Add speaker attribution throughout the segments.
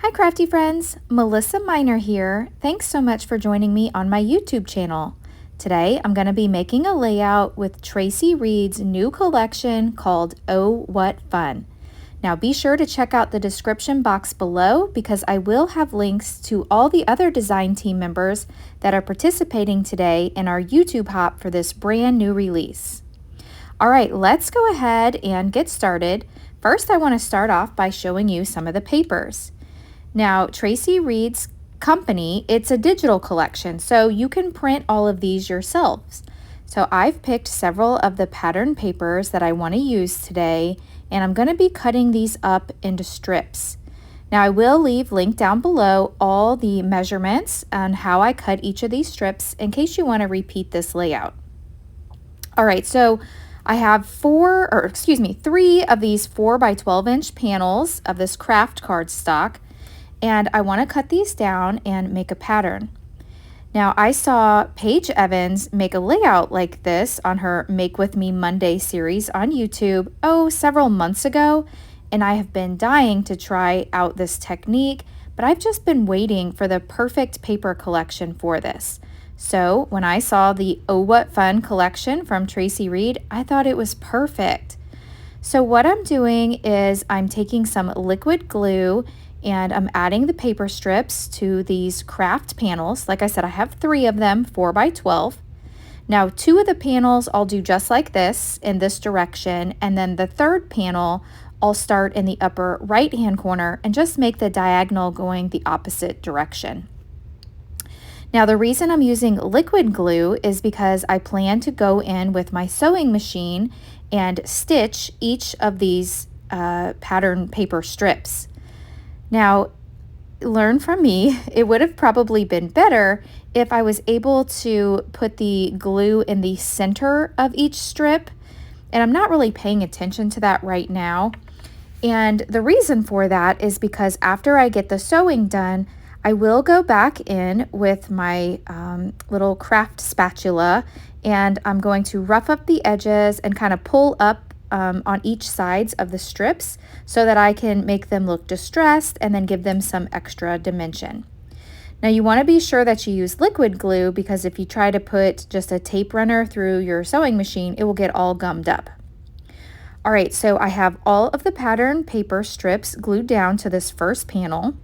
Speaker 1: Hi crafty friends, Melissa Minor here. Thanks so much for joining me on my YouTube channel. Today I'm going to be making a layout with Traci Reed's new collection called Oh What Fun. Now be sure to check out the description box below because I will have links to all the other design team members that are participating today in our YouTube hop for this brand new release. Alright, let's go ahead and get started. First I want to start off by showing you some of the papers. Now, Traci Reed's company, it's a digital collection, so you can print all of these yourselves. So I've picked several of the pattern papers that I want to use today, and I'm going to be cutting these up into strips. Now, I will leave linked down below all the measurements on how I cut each of these strips in case you want to repeat this layout. All right, so I have three of these 4 by 12 inch panels of this Kraft cardstock. And I want to cut these down and make a pattern. Now I saw Paige Evans make a layout like this on her Make With Me Monday series on YouTube, several months ago, and I have been dying to try out this technique, but I've just been waiting for the perfect paper collection for this. So when I saw the Oh What Fun collection from Traci Reed, I thought it was perfect. So what I'm doing is I'm taking some liquid glue and I'm adding the paper strips to these Kraft panels. Like I said, I have 3 of them, 4 by 12. Now 2 of the panels I'll do just like this in this direction, and then the 3rd panel I'll start in the upper right hand corner and just make the diagonal going the opposite direction. Now the reason I'm using liquid glue is because I plan to go in with my sewing machine and stitch each of these pattern paper strips. Now, learn from me, it would have probably been better if I was able to put the glue in the center of each strip, and I'm not really paying attention to that right now. And the reason for that is because after I get the sewing done, I will go back in with my little Kraft spatula, and I'm going to rough up the edges and kind of pull up on each sides of the strips so that I can make them look distressed and then give them some extra dimension. Now you want to be sure that you use liquid glue because if you try to put just a tape runner through your sewing machine, it will get all gummed up. All right, so I have all of the pattern paper strips glued down to this first panel.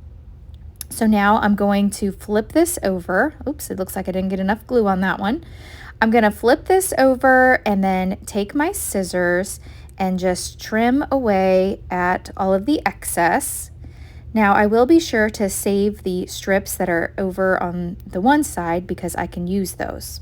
Speaker 1: So now I'm going to flip this over. Oops, it looks like I didn't get enough glue on that one. I'm going to flip this over and then take my scissors and just trim away at all of the excess. Now I will be sure to save the strips that are over on the one side because I can use those.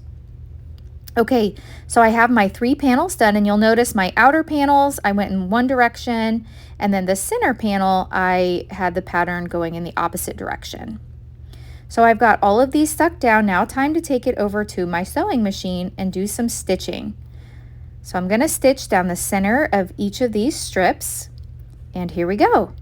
Speaker 1: Okay, so I have my 3 panels done, and you'll notice my outer panels, I went in one direction, and then the center panel, I had the pattern going in the opposite direction. So I've got all of these stuck down. Now time to take it over to my sewing machine and do some stitching. So I'm going to stitch down the center of each of these strips, and here we go.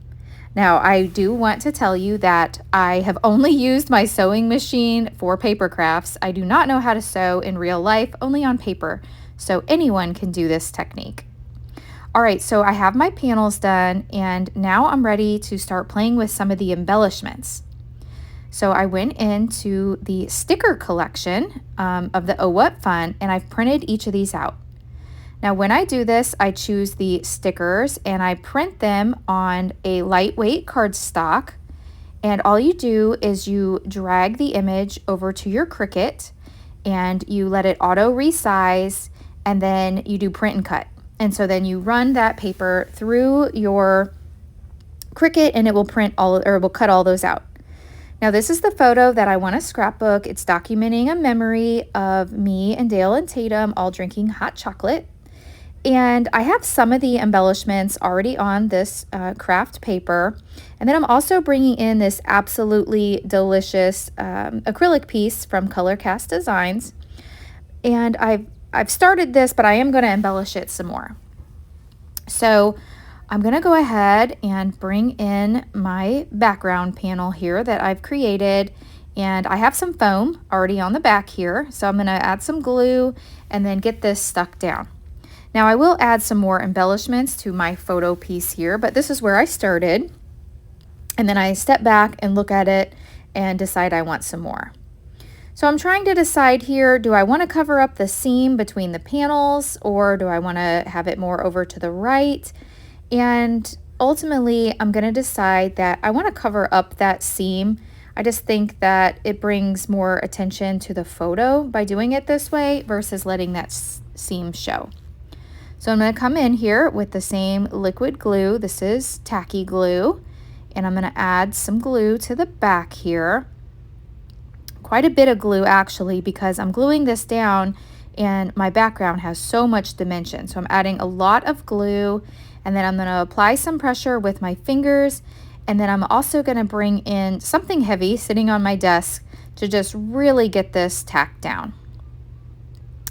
Speaker 1: Now I do want to tell you that I have only used my sewing machine for paper crafts. I do not know how to sew in real life, only on paper, so anyone can do this technique. All right, so I have my panels done, and now I'm ready to start playing with some of the embellishments. So I went into the sticker collection of the Oh What Fun, and I've printed each of these out. Now when I do this, I choose the stickers and I print them on a lightweight cardstock, and all you do is you drag the image over to your Cricut and you let it auto resize, and then you do print and cut. And so then you run that paper through your Cricut and it will print it will cut all those out. Now this is the photo that I want to scrapbook. It's documenting a memory of me and Dale and Tatum all drinking hot chocolate. And I have some of the embellishments already on this Kraft paper. And then I'm also bringing in this absolutely delicious acrylic piece from Cards.by.MelissaMinor Designs. And I've started this, but I am going to embellish it some more. So I'm going to go ahead and bring in my background panel here that I've created, and I have some foam already on the back here, so I'm going to add some glue and then get this stuck down. Now I will add some more embellishments to my photo piece here, but this is where I started. and then I step back and look at it and decide I want some more. So I'm trying to decide here, do I want to cover up the seam between the panels, or do I want to have it more over to the right? And ultimately, I'm going to decide that I want to cover up that seam. I just think that it brings more attention to the photo by doing it this way versus letting that seam show. So I'm going to come in here with the same liquid glue. This is tacky glue, and I'm going to add some glue to the back here. Quite a bit of glue actually, because I'm gluing this down and my background has so much dimension. So I'm adding a lot of glue, and then I'm going to apply some pressure with my fingers, and then I'm also going to bring in something heavy sitting on my desk to just really get this tacked down.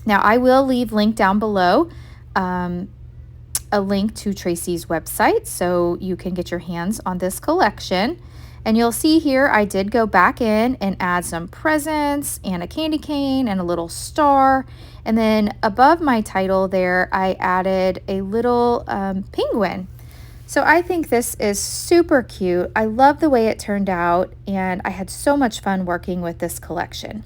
Speaker 1: Now I will leave link down below, a link to Traci's website so you can get your hands on this collection. And you'll see here I did go back in and add some presents and a candy cane and a little star. And then above my title there, I added a little penguin. So I think this is super cute. I love the way it turned out, and I had so much fun working with this collection.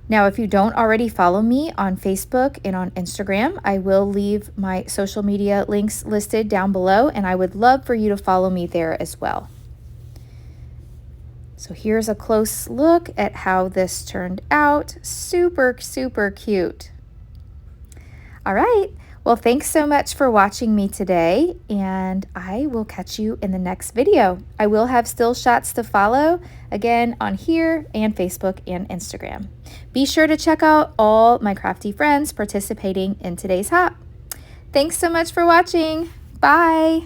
Speaker 1: Now, if you don't already follow me on Facebook and on Instagram, I will leave my social media links listed down below, and I would love for you to follow me there as well. So here's a close look at how this turned out. Super, super cute. All right. Well, thanks so much for watching me today, and I will catch you in the next video. I will have still shots to follow, again, on here and Facebook and Instagram. Be sure to check out all my crafty friends participating in today's hop. Thanks so much for watching. Bye.